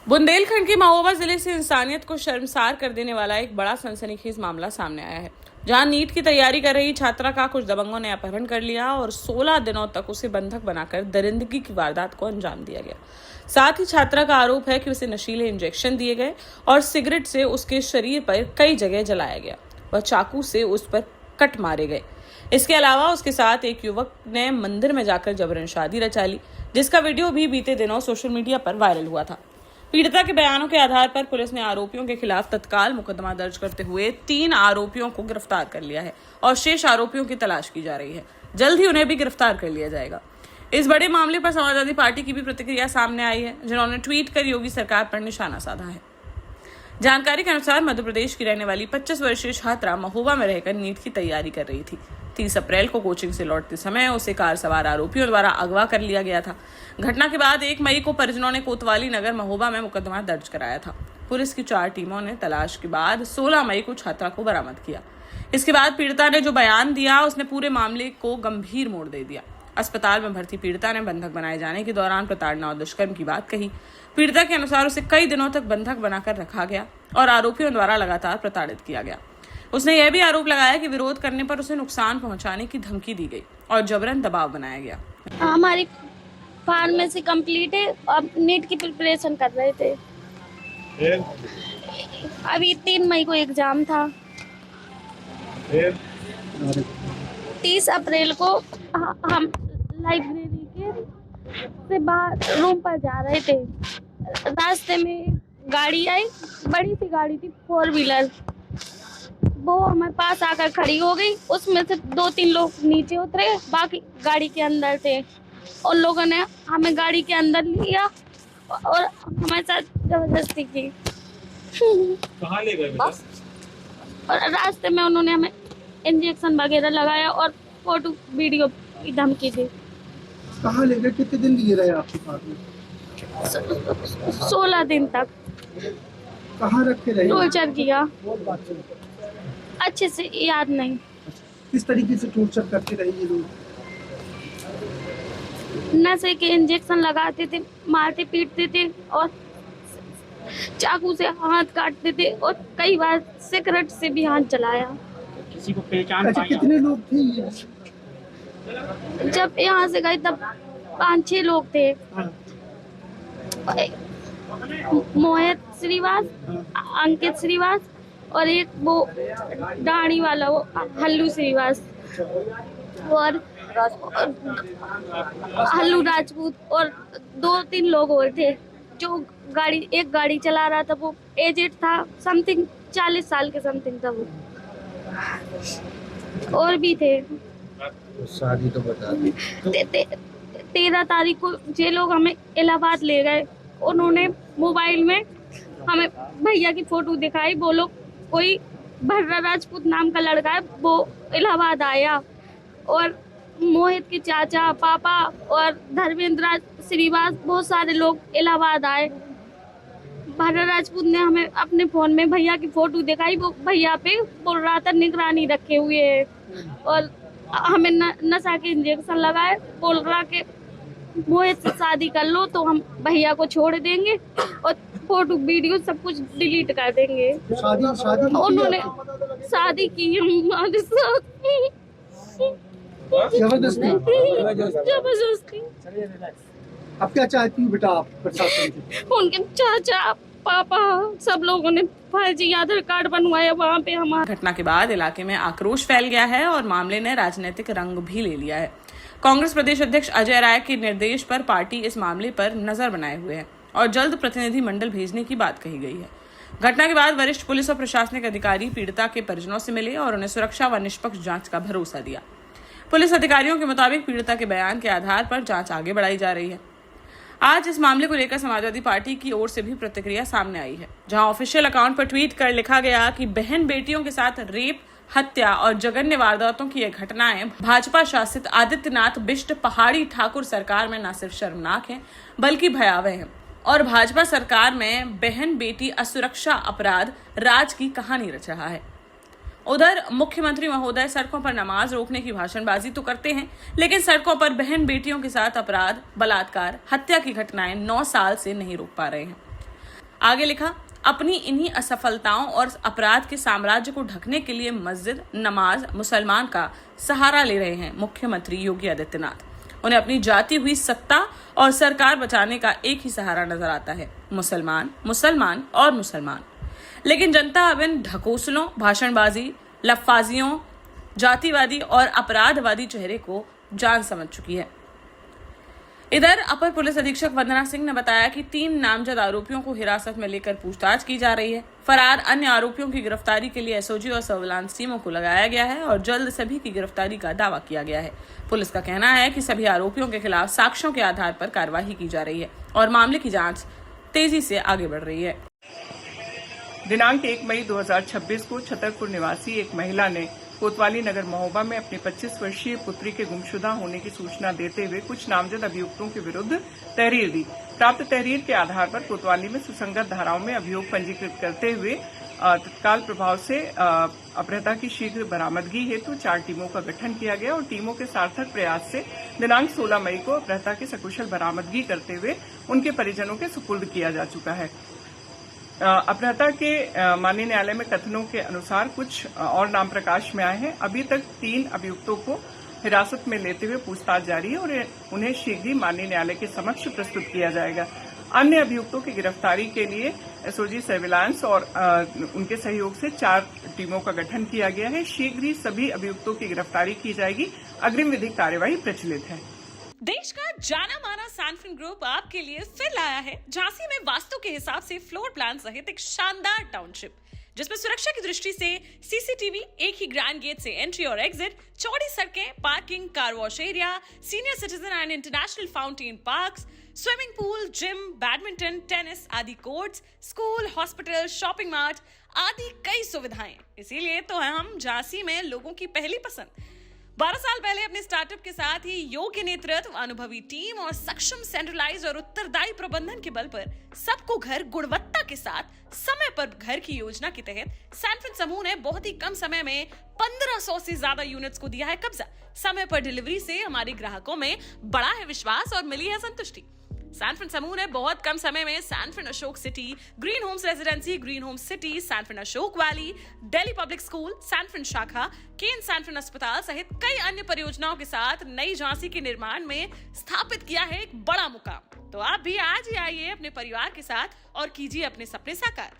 बुंदेलखंड के महोबा जिले से इंसानियत को शर्मसार कर देने वाला एक बड़ा सनसनीखेज मामला सामने आया है, जहां नीट की तैयारी कर रही छात्रा का कुछ दबंगों ने अपहरण कर लिया और 16 दिनों तक उसे बंधक बनाकर दरिंदगी की वारदात को अंजाम दिया गया। साथ ही छात्रा का आरोप है कि उसे नशीले इंजेक्शन दिए गए और सिगरेट से उसके शरीर पर कई जगह जलाया गया व चाकू से उस पर कट मारे गए। इसके अलावा उसके साथ एक युवक ने मंदिर में जाकर जबरन शादी रचा ली, जिसका वीडियो भी बीते दिनों सोशल मीडिया पर वायरल हुआ था। पीड़िता के बयानों के आधार पर पुलिस ने आरोपियों के खिलाफ तत्काल मुकदमा दर्ज करते हुए 3 आरोपियों को गिरफ्तार कर लिया है और शेष आरोपियों की तलाश की जा रही है। जल्द ही उन्हें भी गिरफ्तार कर लिया जाएगा। इस बड़े मामले पर समाजवादी पार्टी की भी प्रतिक्रिया सामने आई है, जिन्होंने ट्वीट कर योगी सरकार पर निशाना साधा है। जानकारी के अनुसार मध्य प्रदेश की रहने वाली 25 वर्षीय छात्रा महोबा में रहकर नीट की तैयारी कर रही थी। 30 अप्रैल को कोचिंग से लौटते समय उसे कार सवार आरोपियों द्वारा अगवा कर लिया गया था। घटना के बाद 1 मई को परिजनों ने कोतवाली नगर महोबा में मुकदमा दर्ज कराया था। पुलिस की 4 टीमों ने तलाश के बाद 16 मई को छात्रा को बरामद किया। इसके बाद पीड़िता ने जो बयान दिया, उसने पूरे मामले को गंभीर मोड़ दे दिया। अस्पताल में भर्ती पीड़िता ने बंधक बनाए जाने के दौरान प्रताड़ना और दुष्कर्म की बात कही। पीड़िता के अनुसार उसे कई दिनों तक बंधक बनाकर रखा गया और आरोपियों द्वारा लगातार प्रताड़ित किया गया। उसने यह भी आरोप लगाया कि विरोध करने पर उसे नुकसान पहुंचाने की धमकी दी गई और जबरन दबाव बनाया गया। हमारी फार्मेसी कंप्लीट है, अब नीट की प्रिपरेशन कर रहे थे। अभी 3 मई को एग्जाम था। 30 अप्रैल को हम लाइब्रेरी के से बाहर रूम पर जा रहे थे। रास्ते में गाड़ी आई, बड़ी सी गाड़ी थी 4 व्हीलर। वो हमारे पास आकर खड़ी हो गई। उसमें से 2-3 लोग नीचे उतरे, बाकी गाड़ी के अंदर थे। उन लोगों ने हमें गाड़ी के अंदर लिया और हमारे साथ जबरदस्ती की। कहाँ ले गए बेटा? और रास्ते में उन्होंने हमें इंजेक्शन वगैरह लगाया और फोटो वीडियो की धमकी दी। कहाँ ले गए? कितने दिन लिए रहे आपके पास में? 16 दिन तक कहाँ रख के रहे? टॉर्चर किया। अच्छे से याद नहीं। किस तरीके से टॉर्चर करते रहे ये लोग? नशे के इंजेक्शन लगाते थे, मारते पीटते थे और चाकू से हाथ काटते थे और कई बार सिगरेट से भी हाथ जलाया। किसी को पहचान अच्छा, कितने लोग थे ये? जब यहाँ से गए तब 5-6 लोग थे। मोहित श्रीवास, अंकित श्रीवास और एक वो दाढ़ी वाला वो हल्लू श्रीवास और हल्लू राजपूत और 2-3 लोग और थे। जो एक गाड़ी चला रहा था वो एजेड था, समथिंग 40 साल के समथिंग था वो। और भी थे। शादी तो बता दी। 13 तारीख को ये लोग हमें इलाहाबाद ले गए। उन्होंने मोबाइल में हमें भैया की फोटो दिखाई। वो लोग कोई भर्रा राजपूत नाम का लड़का है, वो इलाहाबाद आया और मोहित के चाचा, पापा और धर्मेंद्र श्रीवास, बहुत सारे लोग इलाहाबाद आए। भर्रा राजपूत ने हमें अपने फोन में भैया की फोटो दिखाई। वो भैया पे बोल रहा था निगरानी रखे हुए है और हमें नशा के इंजेक्शन लगाए। बोल रहा कि मोहित से शादी कर लो तो हम भैया को छोड़ देंगे और फोटो वीडियो सब कुछ डिलीट कर देंगे। शादी उन्होंने शादी की हमारे साथ जबरदस्ती। जबरदस्ती। अब क्या चाहती हूँ बेटा आप प्रशासन से? उनके चाचा, पापा, सब लोगों ने फर्जी आधार कार्ड बनवाया वहाँ पे हमारा। घटना के बाद इलाके में आक्रोश फैल गया है और मामले ने राजनीतिक रंग भी ले लिया है। कांग्रेस प्रदेश अध्यक्ष अजय राय के निर्देश पर पार्टी इस मामले पर नजर बनाए हुए है और जल्द प्रतिनिधि मंडल भेजने की बात कही गई है। घटना के बाद वरिष्ठ पुलिस और प्रशासनिक अधिकारी पीड़िता के परिजनों से मिले और उन्हें सुरक्षा व निष्पक्ष जांच का भरोसा दिया। पुलिस अधिकारियों के मुताबिक पीड़िता के बयान के आधार पर जांच आगे बढ़ाई जा रही है। आज इस मामले को लेकर समाजवादी पार्टी की ओर से भी प्रतिक्रिया सामने आई है, जहां ऑफिशियल अकाउंट पर ट्वीट कर लिखा गया कि बहन बेटियों के साथ रेप, हत्या और जघन्य वारदातों की ये घटनाएं भाजपा शासित आदित्यनाथ बिष्ट पहाड़ी ठाकुर सरकार में न सिर्फ शर्मनाक हैं बल्कि भयावह हैं और भाजपा सरकार में बहन बेटी असुरक्षा अपराध राज की कहानी रच रहा है। उधर मुख्यमंत्री महोदय सड़कों पर नमाज रोकने की भाषणबाजी तो करते हैं, लेकिन सड़कों पर बहन बेटियों के साथ अपराध, बलात्कार, हत्या की घटनाएं 9 साल से नहीं रोक पा रहे हैं। आगे लिखा, अपनी इन्हीं असफलताओं और अपराध के साम्राज्य को ढकने के लिए मस्जिद, नमाज, मुसलमान का सहारा ले रहे हैं मुख्यमंत्री योगी आदित्यनाथ। उन्हें अपनी जाती हुई सत्ता और सरकार बचाने का एक ही सहारा नजर आता है, मुसलमान, मुसलमान और मुसलमान। लेकिन जनता अब इन ढकोसलों, भाषणबाजी, लफ्फाजियों, जातिवादी और अपराधवादी चेहरे को जान समझ चुकी है। इधर अपर पुलिस अधीक्षक वंदना सिंह ने बताया कि 3 नामजद आरोपियों को हिरासत में लेकर पूछताछ की जा रही है। फरार अन्य आरोपियों की गिरफ्तारी के लिए एसओजी और सर्विलांस टीमों को लगाया गया है और जल्द सभी की गिरफ्तारी का दावा किया गया है। पुलिस का कहना है कि सभी आरोपियों के खिलाफ साक्ष्यों के आधार पर कार्रवाई की जा रही है और मामले की जांच तेजी से आगे बढ़ रही है। दिनांक 1 मई 2026 को छतरपुर निवासी एक महिला ने कोतवाली नगर महोबा में अपनी 25 वर्षीय पुत्री के गुमशुदा होने की सूचना देते हुए कुछ नामजद अभियुक्तों के विरुद्ध तहरीर दी। प्राप्त तहरीर के आधार पर कोतवाली में सुसंगत धाराओं में अभियोग पंजीकृत करते हुए तत्काल प्रभाव से अपहृता की शीघ्र बरामदगी हेतु 4 टीमों का गठन किया गया और टीमों के सार्थक प्रयास से दिनांक 16 मई को अपहृता की सकुशल बरामदगी करते हुए उनके परिजनों के सुपुर्द किया जा चुका है। अपहृता के माननीय न्यायालय में कथनों के अनुसार कुछ और नाम प्रकाश में आए हैं। अभी तक 3 अभियुक्तों को हिरासत में लेते हुए पूछताछ जारी है और उन्हें शीघ्र ही माननीय न्यायालय के समक्ष प्रस्तुत किया जाएगा। अन्य अभियुक्तों की गिरफ्तारी के लिए एसओजी सर्विलांस और उनके सहयोग से 4 टीमों का गठन किया गया है। शीघ्र ही सभी अभियुक्तों की गिरफ्तारी की जाएगी। अग्रिम विधिक कार्यवाही प्रचलित है। देश का जाना माना सैनफिन ग्रुप आपके लिए फिर लाया है झांसी में वास्तु के हिसाब से फ्लोर प्लान सहित एक शानदार टाउनशिप, जिसमें सुरक्षा की दृष्टि से सीसीटीवी, एक ही ग्रैंड गेट से एंट्री और एग्जिट, चौड़ी सड़कें, parking, car wash area, senior citizen and international fountain parks, swimming pool, gym, badminton, tennis आदि courts, school, hospital, shopping mart आदि कई सुविधाएं। इसीलिए तो हम झांसी में लोगों की पहली पसंद। 12 साल पहले अपने स्टार्टअप के साथ ही योग्य नेतृत्व, अनुभवी टीम और सक्षम सेंट्रलाइज और उत्तरदायी प्रबंधन के बल पर सबको घर गुणवत्ता के साथ समय पर घर की योजना के तहत सैनफिन समूह ने बहुत ही कम समय में 1500 से ज्यादा यूनिट्स को दिया है कब्जा। समय पर डिलीवरी से हमारे ग्राहकों में बड़ा है विश्वास और मिली है संतुष्टि। सैनफिन समूह ने बहुत कम समय में Sanfin Ashok city, green homes residency, green homes city, Sanfin Ashok valley, Delhi public school, Sanfin शाखा, केन सैनफिन अस्पताल सहित कई अन्य परियोजनाओं के साथ नई झांसी के निर्माण में स्थापित किया है एक बड़ा मुकाम। तो आप भी आज ही आइए अपने परिवार के साथ और कीजिए अपने सपने साकार।